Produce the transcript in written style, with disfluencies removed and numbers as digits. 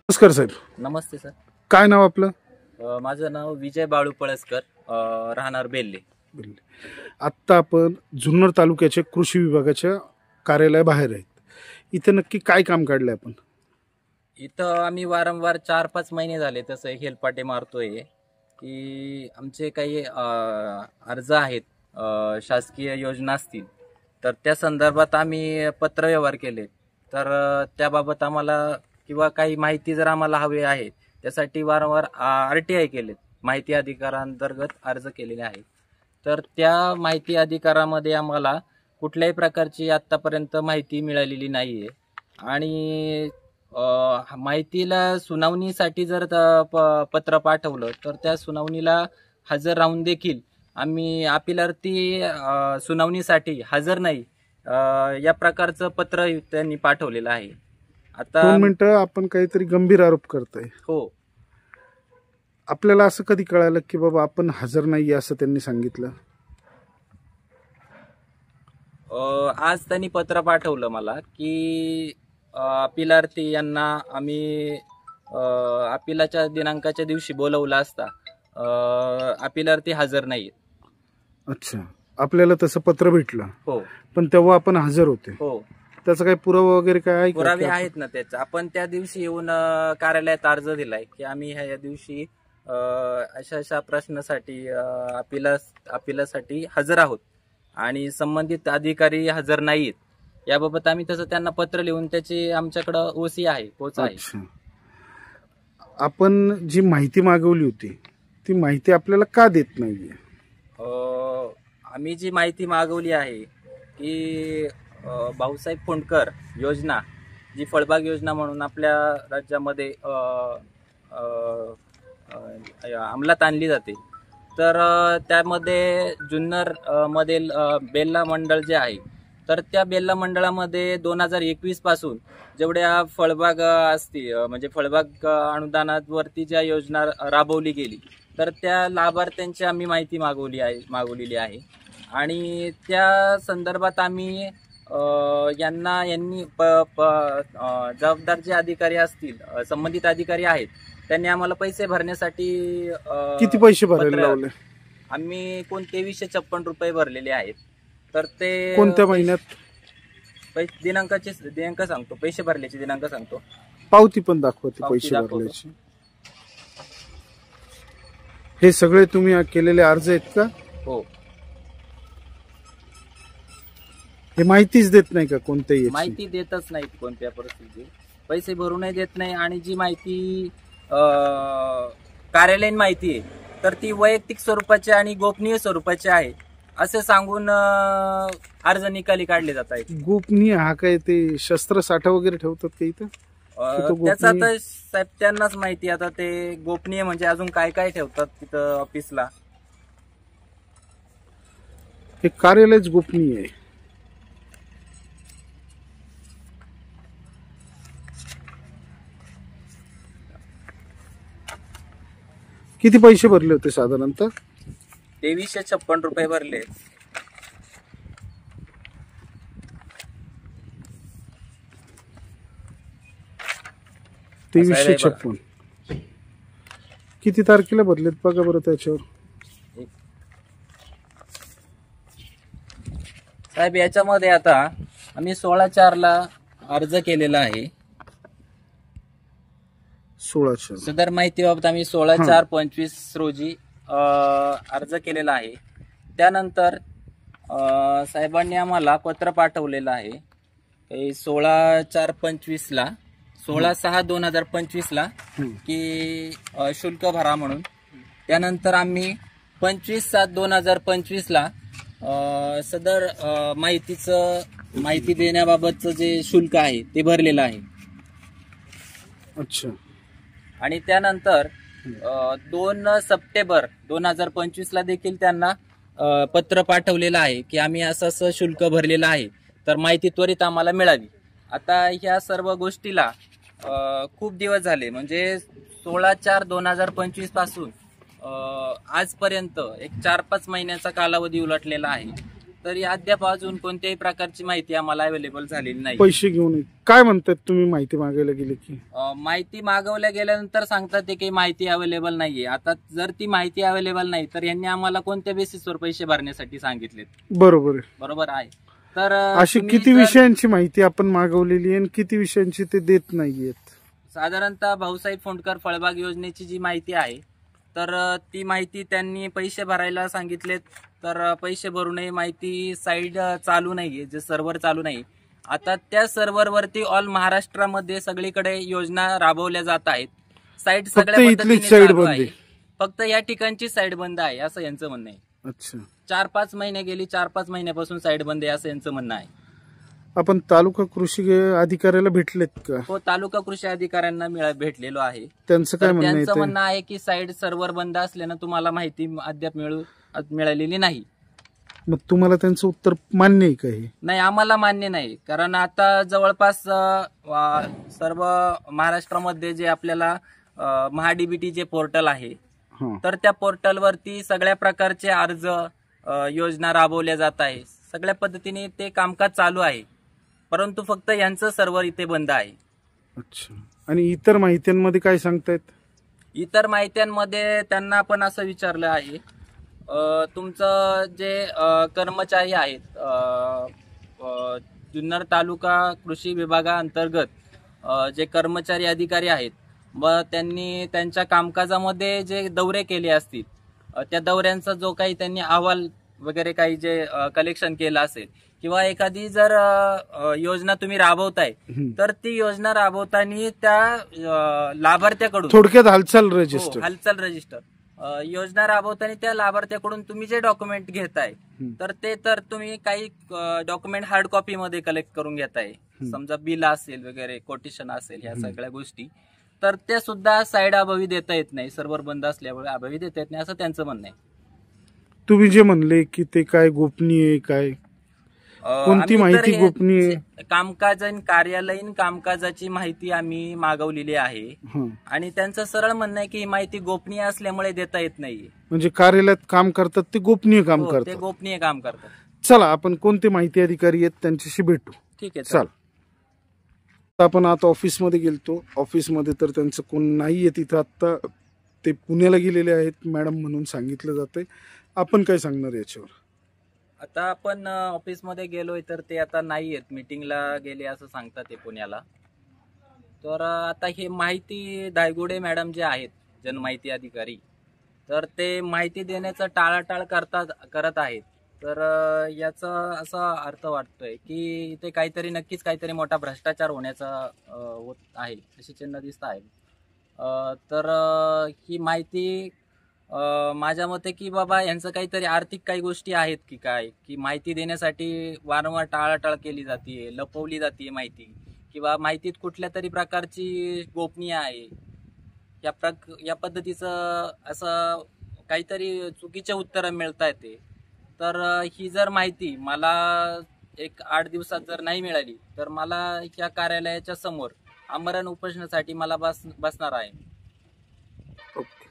नमस्कार साहेब. नमस्ते सर. काय नाव आपलं? माझं नाव विजय बाळू पळसकर, राहणार बेल्ले. आत्ता आपण जुन्नर तालुक्याच्या कृषी विभागाच्या कार्यालयाबाहेर आहेत. इथे नक्की काय काम काढलंय आपण? इथं आम्ही वारंवार 4-5 महिने झाले तसं हेलपाटे मारतोय की आमचे काही अर्ज आहेत, शासकीय योजना असतील तर त्या संदर्भात आम्ही पत्रव्यवहार केले. तर त्याबाबत आम्हाला किंवा काही माहिती जर आम्हाला हवी आहे त्यासाठी वारंवार RTI केले, माहिती अधिकारांतर्गत अर्ज केलेले आहेत. तर त्या माहिती अधिकारामध्ये आम्हाला कुठल्याही प्रकारची आत्तापर्यंत माहिती मिळालेली नाहीये. आणि माहितीला सुनावणीसाठी जर पत्र पाठवलं तर त्या सुनावणीला हजर राहून देखील आम्ही अपीलार्थी सुनावणीसाठी हजर नाही या प्रकारचं पत्र त्यांनी पाठवलेलं आहे. आता 2 मिनिटं, आपण काहीतरी गंभीर आरोप करताय. हो. आपल्याला असं कधी कळालं की बाबा आपण हजर नाही असं त्यांनी सांगितलं? आज त्यांनी पत्र पाठवलं मला की अपीलार्थी यांना आम्ही अपीलाच्या दिनांकाच्या दिवशी बोलवलं असता अपीलार्थी हजर नाहीत. अच्छा, आपल्याला तसं पत्र भेटलं? हो. पण तेव्हा आपण हजर होते? हो. त्याचा काही पुरावा वगैरे काय आहे? पुरावे आहेत ना त्याचा. आपण त्या दिवशी येऊन कार्यालयात अर्ज दिलाय की आम्ही ह्या दिवशी अशा प्रश्नासाठी अपीलासाठी हजर आहोत आणि संबंधित अधिकारी हजर नाहीत. याबाबत आम्ही तसं त्यांना पत्र लिहून त्याची आमच्याकडं OC आहे, पोच आहे. आपण जी माहिती मागवली होती ती माहिती आपल्याला का देत नाहीये? आम्ही जी माहिती मागवली आहे की भाऊसाहेब फोंडकर योजना, जी फळबाग योजना म्हणून आपल्या राज्यामध्ये अंमलात आणली जाते, तर त्यामध्ये जुन्नर मधील बेल्ला मंडळ जे आहे तर त्या बेल्ला मंडळामध्ये 2021 पासून जेवढ्या फळबाग असतील म्हणजे फळबाग अनुदानावरती ज्या योजना राबवली गेली तर त्या लाभार्थ्यांची आम्ही माहिती मागवलेली आहे. आणि त्या संदर्भात आम्ही यांनी जबाबदार जे अधिकारी असतील, संबंधित अधिकारी आहेत, त्यांनी आम्हाला पैसे भरण्यासाठी किती पैसे भरायला लावले? आम्ही 2356 रुपये भरलेले आहेत. तर ते कोणत्या महिन्यात? दिनांक सांगतो, पैसे भरल्याचे दिनांक सांगतो. पावती पण दाखवते पैसे भरल्याची. हे सगळे तुम्ही केलेले अर्ज आहेत का? हो. हे माहितीच देत नाही का? कोणत्याही माहिती देतच नाहीत कोणत्या परिस्थितीत, पैसे भरूनही देत नाही. आणि जी माहिती कार्यालयीन माहिती आहे तर ती वैयक्तिक स्वरूपाची आणि गोपनीय स्वरूपाची आहे असे सांगून अर्ज निकाली काढले जात आहेत. गोपनीय हा काय ते शस्त्र साठा वगैरे ठेवतात का इथं? त्याचा तर साहेब त्यांनाच माहिती. आता ते गोपनीय म्हणजे अजून काय काय ठेवतात तिथं ऑफिसला? हे कार्यालयच गोपनीय आहे. किती पैसे भरले होते साधारणतः? 2356 रुपये भरले. किती तारखेला भरलेत बघा बरं त्याच्यावर. साहेब याच्यामध्ये आता आम्ही 16/4 अर्ज केलेला आहे. 16/4 सदर माहितीबाबत आम्ही 16/4/25 रोजी अर्ज केलेला आहे. त्यानंतर साहेबांनी आम्हाला पत्र पाठवलेलं आहे 16/4/25 ला, 16/6/2025 ला की शुल्क भरा म्हणून. त्यानंतर आम्ही 25/7/2025 ला सदर माहिती देण्याबाबतचं जे शुल्क आहे ते भरलेलं आहे. अच्छा. आणि त्यानंतर 2 सप्टेंबर 2025 ला देखील त्यांना पत्र पाठवलेलं आहे की आम्ही असं शुल्क भरलेलं आहे, तर माहिती त्वरित आम्हाला मिळावी. आता ह्या सर्व गोष्टीला खूप दिवस झाले, म्हणजे 16/4/2025 पासून आजपर्यंत एक 4-5 महिन्याचा कालावधी उलटलेला आहे. तरी अद्याप अजून कोणत्याही प्रकारची माहिती आम्हाला अवेलेबल झालेली नाही. पैसे घेऊन काय म्हणतात तुम्ही माहिती मागायला गेले की? माहिती मागवल्या गेल्यानंतर सांगतात ते की माहिती अवेलेबल नाहीये. आता जर ती माहिती अवेलेबल नाही तर यांनी आम्हाला कोणत्या बेसिसवर पैसे भरण्यासाठी सांगितलेत? बरोबर आहे. तर अशी किती विषयांची माहिती आपण मागवलेली आहे आणि किती विषयांची ते देत नाहीयेत? साधारणतः भाऊसाहेब फोंडकर फळबाग योजनेची जी माहिती आहे तर ती माहिती त्यांनी पैसे भरायला सांगितलेत. तर पैसे भरूनही माहिती साईड चालू नाहीये, जे सर्व्हर चालू नाही. आता त्या सर्व्हरवरती ऑल महाराष्ट्रामध्ये सगळीकडे योजना राबवल्या जात आहेत. साईट सगळ्या पद्धतीने चालू आहे, फक्त या ठिकाणची साईट बंद आहे असं यांचं म्हणणं आहे. अच्छा, 4-5 महिने गेली, 4-5 महिन्यापासून साईट बंद आहे असं यांचं म्हणणं आहे. आपण तालुका कृषी अधिकाऱ्याला भेटलेत का? हो, तालुका कृषी अधिकाऱ्यांना भेटलेलो आहे. त्यांचं काय म्हणणं आहे? त्यांचं म्हणणं आहे की साईट सर्व्हर बंद असल्यानं तुम्हाला माहिती अद्याप मिळालेली नाही. मग तुम्हाला त्यांचं उत्तर मान्य आहे का? हे नाही, आम्हाला मान्य नाही. कारण आता जवळपास सर्व महाराष्ट्रामध्ये जे आपल्याला महाडीबीटी जे पोर्टल आहे तर त्या पोर्टलवरती सगळ्या प्रकारचे अर्ज योजना राबवल्या जात आहे. सगळ्या पद्धतीने ते कामकाज चालू आहे, परंतु फक्त यांचं सर्व्हर इथे बंद आहे. अच्छा, आणि इतर माहित्यांमध्ये काय सांगतायत? इतर माहित्यांमध्ये त्यांना आपण असं विचारलं आहे, तुमचं जे कर्मचारी आहेत जुन्नर तालुका कृषी विभागाअंतर्गत जे कर्मचारी अधिकारी आहेत, व त्यांनी त्यांच्या कामकाजामध्ये जे दौरे केले असतील त्या दौऱ्यांचा जो काही त्यांनी अहवाल वगैरे काही जे कलेक्शन केलं असेल, किंवा एखादी जर योजना तुम्ही राबवताय तर ती योजना राबवताना त्या लाभार्थ्याकडून थोडक्यात हालचाल रजिस्टर योजना राबवताना त्या लाभार्थ्याकडून तुम्ही जे डॉक्युमेंट घेताय तर तुम्ही काही डॉक्युमेंट हार्ड कॉपी मध्ये कलेक्ट करून घेताय. समजा बिल असेल वगैरे, कोटेशन असेल, ह्या सगळ्या गोष्टी तर ते सुद्धा साईड अभावी देता येत नाही, सर्व्हर बंद असल्यामुळे अभावी देता येत नाही असं त्यांचं म्हणणं आहे. तुम्ही जे म्हणले की ते काय गोपनीय, काय कोणती माहिती गोपनीय? कार्यालयीन कामकाजाची माहिती आम्ही मागवलेली आहे आणि त्यांचं सरळ म्हणणं आहे की ही माहिती गोपनीय असल्यामुळे देता येत नाही. म्हणजे कार्यालयात काम करतात ते गोपनीय काम करतात? ते गोपनीय काम करतात. चला, आपण कोणते माहिती अधिकारी आहेत त्यांच्याशी भेटू. ठीक आहे, चल. आपण आता ऑफिसमध्ये गेलतो. ऑफिसमध्ये तर त्यांचं कोण नाहीये तिथं. आता ते पुण्याला गेलेले आहेत मॅडम म्हणून सांगितलं जातंय. आपण काय सांगणार याच्यावर? आता आपण ऑफिसमध्ये गेलोय तर ते आता नाही आहेत, मीटिंगला गेले असं सांगतात ते पुण्याला. तर आता हे माहिती धायगुडे मॅडम जे आहेत जनमाहिती अधिकारी, तर ते माहिती देण्याचं टाळाटाळ करत आहेत. तर याचा असा अर्थ वाटतोय की इथे नक्कीच काहीतरी मोठा भ्रष्टाचार होण्याचा होत आहे अशी चिन्ह दिसत आहे. तर ही माहिती माझ्या मते की बाबा यांचं काहीतरी आर्थिक काही गोष्टी आहेत की काय, की माहिती देण्यासाठी वारंवार टाळाटाळ केली जाते, लपवली जाते माहिती, किंवा माहितीत कुठल्या तरी प्रकारची गोपनीय आहे, या पद्धतीचं असं काहीतरी चुकीचे उत्तरं मिळत आहेत. तर ही जर माहिती मला 8 दिवसात जर नाही मिळाली तर मला या कार्यालयाच्या समोर आमरण उपोषणासाठी मला बसणार आहे. Okay.